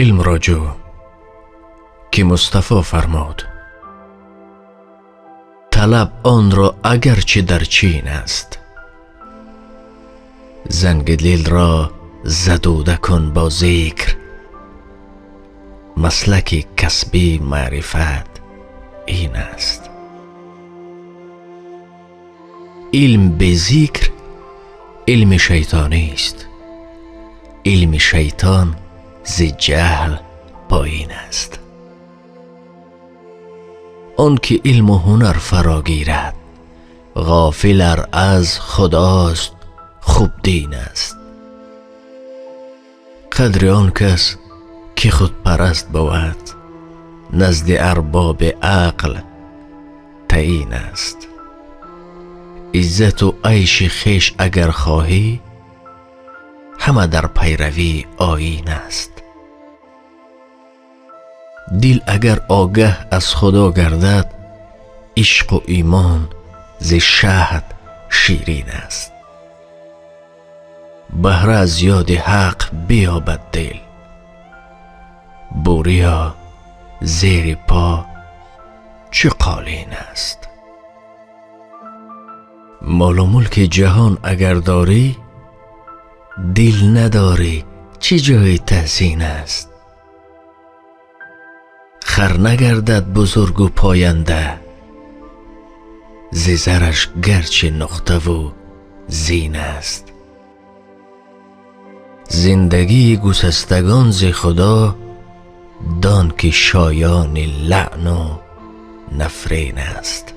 علم را جو که مصطفی فرمود طلب آن را اگرچه در چین است. زنگ دل را زدوده کن با ذکر، مسلک کسبی معرفت این است. علم به ذکر علم شیطانی است، علم شیطان ز جهل پایین است. آن که علم و هنر فرا گیرد غافل ار از خداست خوب دین است. قدر آن کس که خود پرست بود نزد ارباب عقل تعیین است. عزت و عیش خویش اگر خواهی همه در پیروی آیین است. دل اگر آگه از خدا گردد عشق و ایمان ز شهد شیرین است. بهره از یاد حق بیابد دل، بوریا زیر پا چه قالین است. مال و ملک جهان اگر داری دل نداری چه جای تحسین است. خر نگردد بزرگ و پاینده ز زرش گرچه نقطه و زین است. زندگی گسستگان ز خدا دان که شایان لعن و نفرین است.